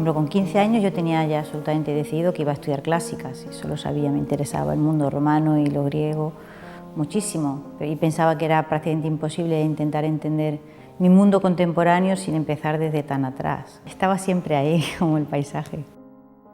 ejemplo, con 15 años yo tenía ya absolutamente decidido que iba a estudiar clásicas, eso lo sabía, me interesaba el mundo romano y lo griego muchísimo, y pensaba que era prácticamente imposible intentar entender mi mundo contemporáneo sin empezar desde tan atrás. Estaba siempre ahí, como el paisaje.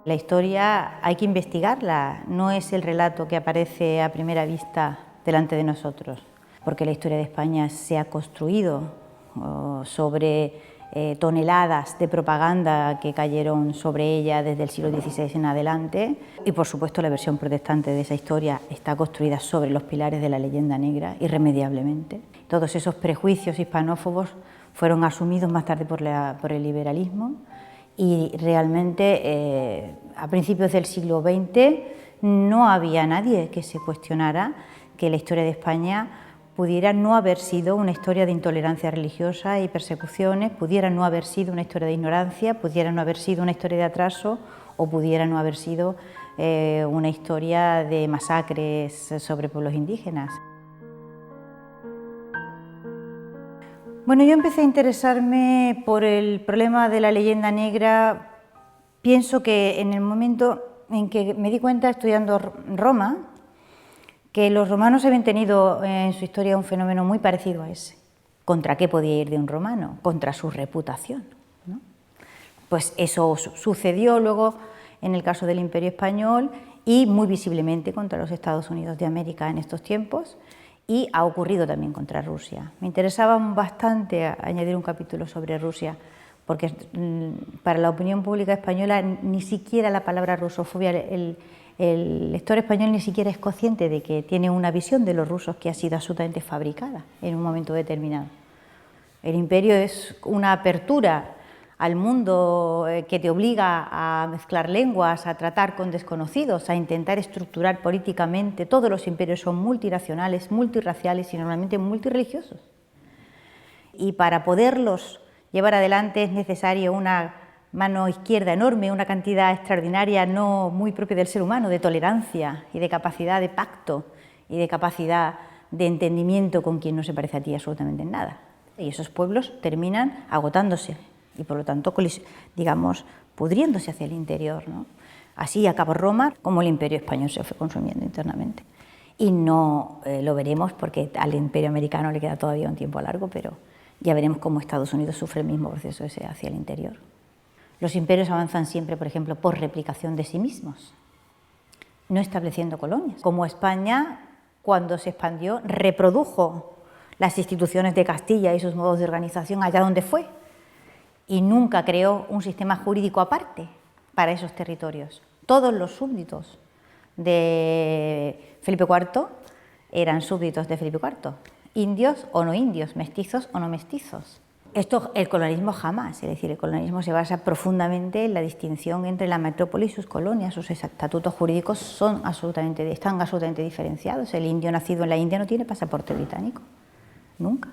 La historia hay que investigarla, no es el relato que aparece a primera vista delante de nosotros, porque la historia de España se ha construido sobre toneladas de propaganda que cayeron sobre ella desde el siglo XVI en adelante, y por supuesto la versión protestante de esa historia está construida sobre los pilares de la leyenda negra, irremediablemente. Todos esos prejuicios hispanófobos fueron asumidos más tarde por el liberalismo, y realmente a principios del siglo XX no había nadie que se cuestionara que la historia de España pudiera no haber sido una historia de intolerancia religiosa y persecuciones, pudiera no haber sido una historia de ignorancia, pudiera no haber sido una historia de atraso o pudiera no haber sido una historia de masacres sobre pueblos indígenas. Bueno, yo empecé a interesarme por el problema de la leyenda negra, pienso que en el momento en que me di cuenta, estudiando Roma, que los romanos habían tenido en su historia un fenómeno muy parecido a ese. ¿Contra qué podía ir de un romano? Contra su reputación, ¿no? Pues eso sucedió luego en el caso del Imperio Español y muy visiblemente contra los Estados Unidos de América en estos tiempos, y ha ocurrido también contra Rusia. Me interesaba bastante añadir un capítulo sobre Rusia, porque para la opinión pública española ni siquiera la palabra rusofobia, el lector español ni siquiera es consciente de que tiene una visión de los rusos que ha sido absolutamente fabricada en un momento determinado. El imperio es una apertura al mundo que te obliga a mezclar lenguas, a tratar con desconocidos, a intentar estructurar políticamente. Todos los imperios son multinacionales, multirraciales y normalmente multirreligiosos. Y para poderlos llevar adelante es necesario una mano izquierda enorme, una cantidad extraordinaria, no muy propia del ser humano, de tolerancia y de capacidad de pacto y de capacidad de entendimiento con quien no se parece a ti absolutamente en nada. Y esos pueblos terminan agotándose y por lo tanto, digamos, pudriéndose hacia el interior, ¿no? Así acabó Roma, como el Imperio Español se fue consumiendo internamente. Y no lo veremos porque al Imperio Americano le queda todavía un tiempo largo, pero ya veremos cómo Estados Unidos sufre el mismo proceso ese hacia el interior. Los imperios avanzan siempre, por ejemplo, por replicación de sí mismos, no estableciendo colonias. Como España, cuando se expandió, reprodujo las instituciones de Castilla y sus modos de organización allá donde fue, y nunca creó un sistema jurídico aparte para esos territorios. Todos los súbditos de Felipe IV eran súbditos de Felipe IV, indios o no indios, mestizos o no mestizos. Esto, el colonialismo jamás, es decir, el colonialismo se basa profundamente en la distinción entre la metrópoli y sus colonias. Sus estatutos jurídicos están absolutamente diferenciados. El indio nacido en la India no tiene pasaporte británico, nunca.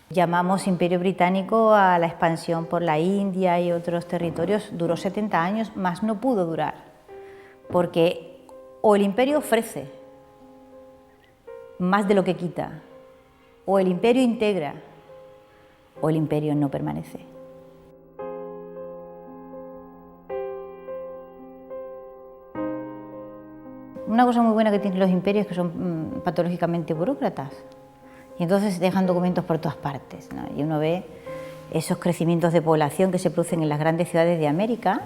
Llamamos Imperio Británico a la expansión por la India y otros territorios, duró 70 años, más no pudo durar, porque o el imperio ofrece más de lo que quita, o el imperio integra, o el imperio no permanece. Una cosa muy buena que tienen los imperios es que son patológicamente burócratas, y entonces dejan documentos por todas partes, ¿no? Y uno ve esos crecimientos de población que se producen en las grandes ciudades de América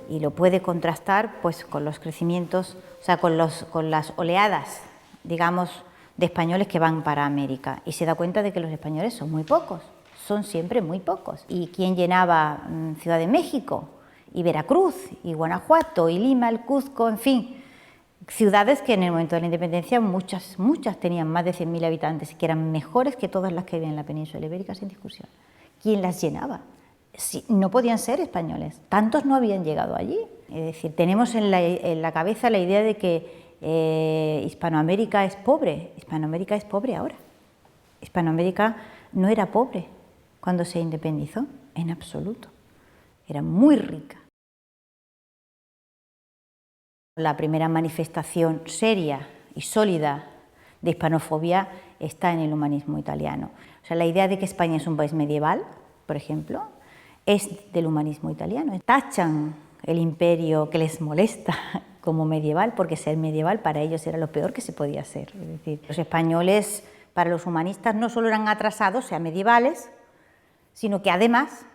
y lo puede contrastar pues, con los crecimientos, o sea, con las oleadas, digamos, de españoles que van para América, y se da cuenta de que los españoles son muy pocos, son siempre muy pocos. ¿Y quién llenaba Ciudad de México, y Veracruz, y Guanajuato, y Lima, el Cuzco, en fin? Ciudades que en el momento de la independencia muchas tenían más de 100.000 habitantes, que eran mejores que todas las que había en la península ibérica, sin discusión. ¿Quién las llenaba? Sí, no podían ser españoles, tantos no habían llegado allí. Es decir, tenemos en la cabeza la idea de que Hispanoamérica es pobre. Hispanoamérica es pobre ahora. Hispanoamérica no era pobre cuando se independizó, en absoluto. Era muy rica. La primera manifestación seria y sólida de hispanofobia está en el humanismo italiano. O sea, la idea de que España es un país medieval, por ejemplo, es del humanismo italiano. Tachan el imperio que les molesta como medieval, porque ser medieval para ellos era lo peor que se podía hacer. Es decir, los españoles, para los humanistas, no solo eran atrasados, o sea, medievales, sino que además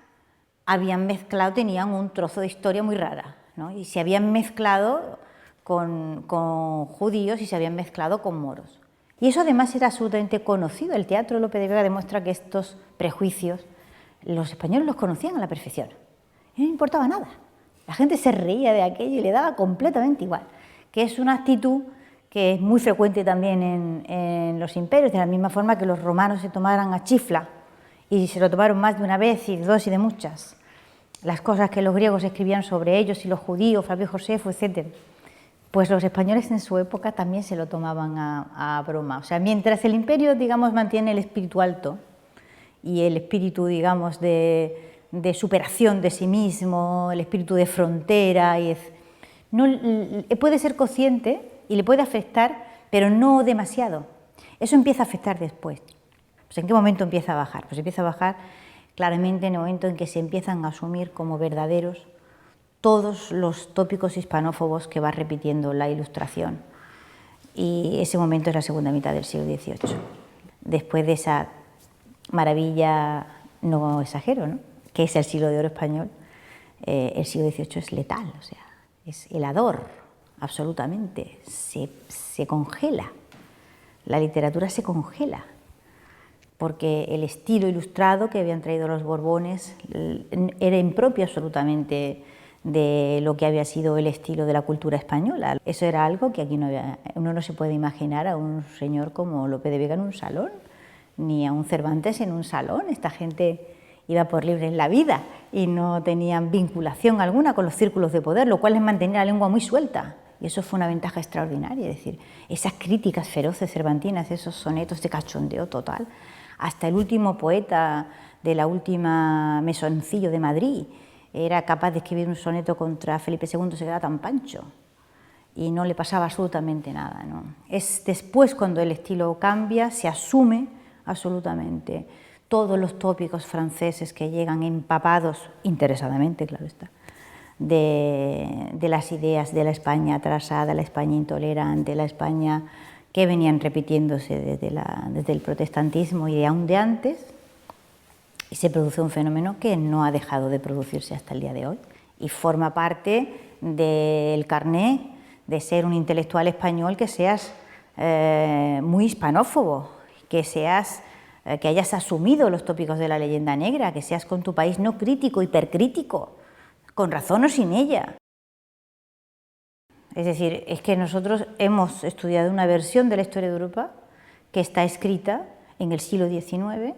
habían mezclado, tenían un trozo de historia muy rara, ¿no? Y se habían mezclado con judíos y se habían mezclado con moros. Y eso además era absolutamente conocido. El teatro de Lope de Vega demuestra que estos prejuicios los españoles los conocían a la perfección. Y no les importaba nada. La gente se reía de aquello y le daba completamente igual, que es una actitud que es muy frecuente también en los imperios, de la misma forma que los romanos se tomaran a chifla y se lo tomaron más de una vez y de dos y de muchas, las cosas que los griegos escribían sobre ellos y los judíos, Flavio Josefo, etc. Pues los españoles en su época también se lo tomaban a broma. O sea, mientras el imperio, digamos, mantiene el espíritu alto y el espíritu, digamos, de superación de sí mismo, el espíritu de frontera, puede ser consciente y le puede afectar, pero no demasiado. Eso empieza a afectar después. Pues ¿en qué momento empieza a bajar? Pues empieza a bajar claramente en el momento en que se empiezan a asumir como verdaderos todos los tópicos hispanófobos que va repitiendo la Ilustración. Y ese momento es la segunda mitad del siglo XVIII. Después de esa maravilla, no exagero, ¿no?, que es el siglo de oro español, el siglo XVIII es letal, o sea, es helador, absolutamente, se congela, la literatura se congela, porque el estilo ilustrado que habían traído los Borbones era impropio absolutamente de lo que había sido el estilo de la cultura española. Eso era algo que aquí uno no se puede imaginar a un señor como Lope de Vega en un salón, ni a un Cervantes en un salón. Esta gente iba por libre en la vida y no tenían vinculación alguna con los círculos de poder, lo cual les mantenía la lengua muy suelta. Y eso fue una ventaja extraordinaria, es decir, esas críticas feroces cervantinas, esos sonetos de cachondeo total, hasta el último poeta de la última Mesoncillo de Madrid era capaz de escribir un soneto contra Felipe II, se quedaba tan pancho y no le pasaba absolutamente nada, ¿no? Es después cuando el estilo cambia, se asume absolutamente todos los tópicos franceses que llegan empapados, interesadamente, claro está, de las ideas de la España atrasada, la España intolerante, la España que venían repitiéndose desde el protestantismo y aún de antes, y se produce un fenómeno que no ha dejado de producirse hasta el día de hoy y forma parte del carné de ser un intelectual español que seas muy hispanófobo, que hayas asumido los tópicos de la leyenda negra, que seas con tu país no crítico, hipercrítico, con razón o sin ella. Es decir, es que nosotros hemos estudiado una versión de la historia de Europa que está escrita en el siglo XIX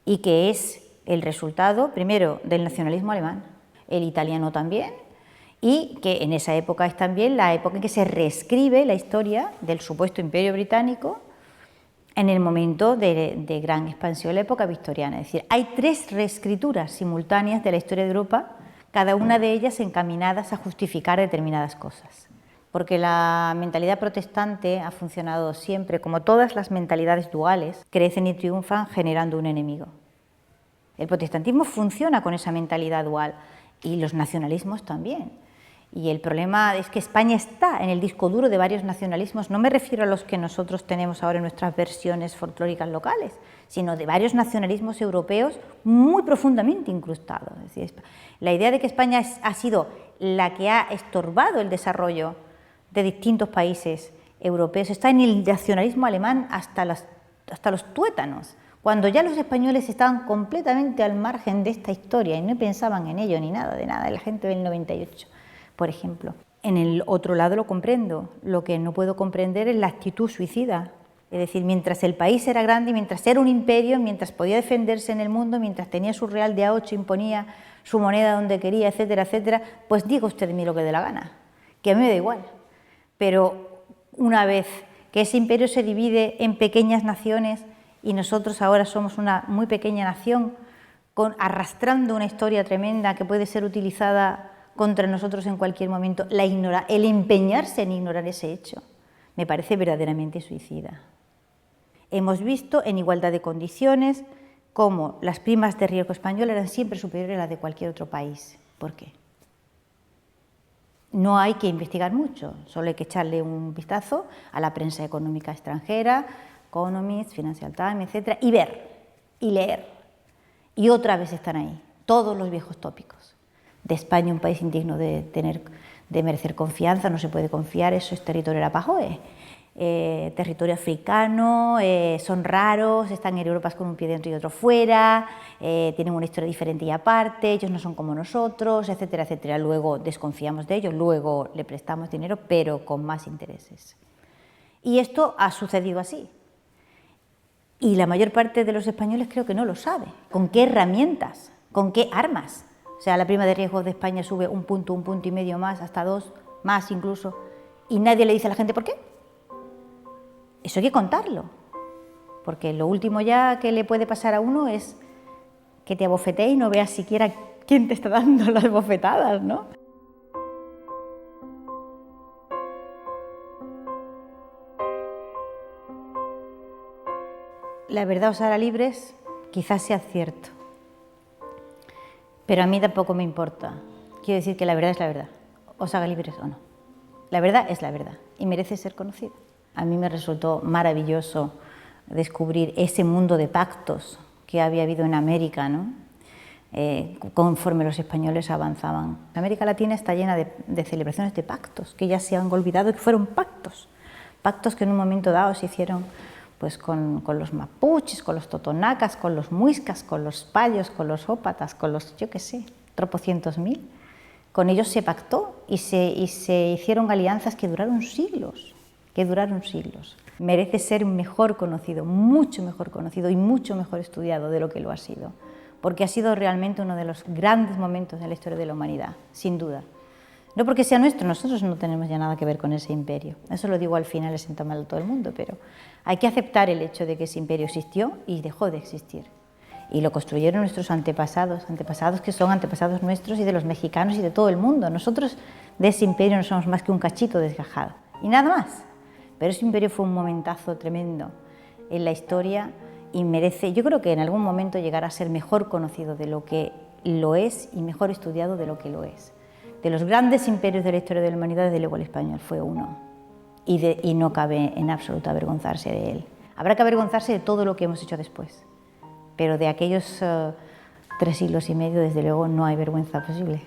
y que es el resultado, primero, del nacionalismo alemán, el italiano también, y que en esa época es también la época en que se reescribe la historia del supuesto imperio británico en el momento de gran expansión, la época victoriana. Es decir, hay tres reescrituras simultáneas de la historia de Europa, cada una de ellas encaminadas a justificar determinadas cosas. Porque la mentalidad protestante ha funcionado siempre, como todas las mentalidades duales, crecen y triunfan generando un enemigo. El protestantismo funciona con esa mentalidad dual y los nacionalismos también. Y el problema es que España está en el disco duro de varios nacionalismos, no me refiero a los que nosotros tenemos ahora en nuestras versiones folclóricas locales, sino de varios nacionalismos europeos muy profundamente incrustados. Es decir, la idea de que España ha sido la que ha estorbado el desarrollo de distintos países europeos está en el nacionalismo alemán hasta los tuétanos, cuando ya los españoles estaban completamente al margen de esta historia y no pensaban en ello ni nada, de nada, la gente del 98. Por ejemplo, en el otro lado lo comprendo, lo que no puedo comprender es la actitud suicida. Es decir, mientras el país era grande, mientras era un imperio, mientras podía defenderse en el mundo, mientras tenía su real de A8, imponía su moneda donde quería, etcétera, etcétera, pues diga usted de mí lo que dé la gana, que a mí me da igual. Pero una vez que ese imperio se divide en pequeñas naciones y nosotros ahora somos una muy pequeña nación, arrastrando una historia tremenda que puede ser utilizada contra nosotros en cualquier momento, el empeñarse en ignorar ese hecho, me parece verdaderamente suicida. Hemos visto en igualdad de condiciones cómo las primas de riesgo españolas eran siempre superiores a las de cualquier otro país. ¿Por qué? No hay que investigar mucho, solo hay que echarle un vistazo a la prensa económica extranjera, Economist, Financial Times, etc., y ver, y leer. Y otra vez están ahí, todos los viejos tópicos. De España, un país indigno de merecer confianza, no se puede confiar, eso es territorio Arapahoe. Territorio africano, son raros, están en Europa con un pie dentro y otro fuera, tienen una historia diferente y aparte, ellos no son como nosotros, etcétera, etcétera. Luego desconfiamos de ellos, luego le prestamos dinero, pero con más intereses. Y esto ha sucedido así. Y la mayor parte de los españoles creo que no lo sabe. ¿Con qué herramientas? ¿Con qué armas? O sea, la prima de riesgo de España sube un punto y medio más, hasta 2, más incluso, y nadie le dice a la gente por qué. Eso hay que contarlo, porque lo último ya que le puede pasar a uno es que te abofetee y no veas siquiera quién te está dando las bofetadas, ¿no? La verdad os hará libres, quizás sea cierto, pero a mí tampoco me importa. Quiero decir que la verdad es la verdad, os haga libres o no. La verdad es la verdad y merece ser conocida. A mí me resultó maravilloso descubrir ese mundo de pactos que había habido en América, ¿no? Conforme los españoles avanzaban. América Latina está llena de celebraciones de pactos, que ya se han olvidado que fueron pactos. Pactos que en un momento dado se hicieron pues, con los mapuches, con los totonacas, con los muiscas, con los payos, con los ópatas, con los, yo qué sé, tropocientos mil. Con ellos se pactó y se hicieron alianzas que duraron siglos. Merece ser mejor conocido, mucho mejor conocido y mucho mejor estudiado de lo que lo ha sido, porque ha sido realmente uno de los grandes momentos de la historia de la humanidad, sin duda. No porque sea nuestro, nosotros no tenemos ya nada que ver con ese imperio, eso lo digo al final, le sienta mal a todo el mundo, pero hay que aceptar el hecho de que ese imperio existió y dejó de existir. Y lo construyeron nuestros antepasados, antepasados que son antepasados nuestros y de los mexicanos y de todo el mundo. Nosotros de ese imperio no somos más que un cachito desgajado y nada más. Pero ese imperio fue un momentazo tremendo en la historia y merece, yo creo que en algún momento llegará a ser mejor conocido de lo que lo es y mejor estudiado de lo que lo es. De los grandes imperios de la historia de la humanidad, desde luego el español fue uno y no cabe en absoluto avergonzarse de él. Habrá que avergonzarse de todo lo que hemos hecho después, pero de aquellos 3 siglos y medio, desde luego, no hay vergüenza posible.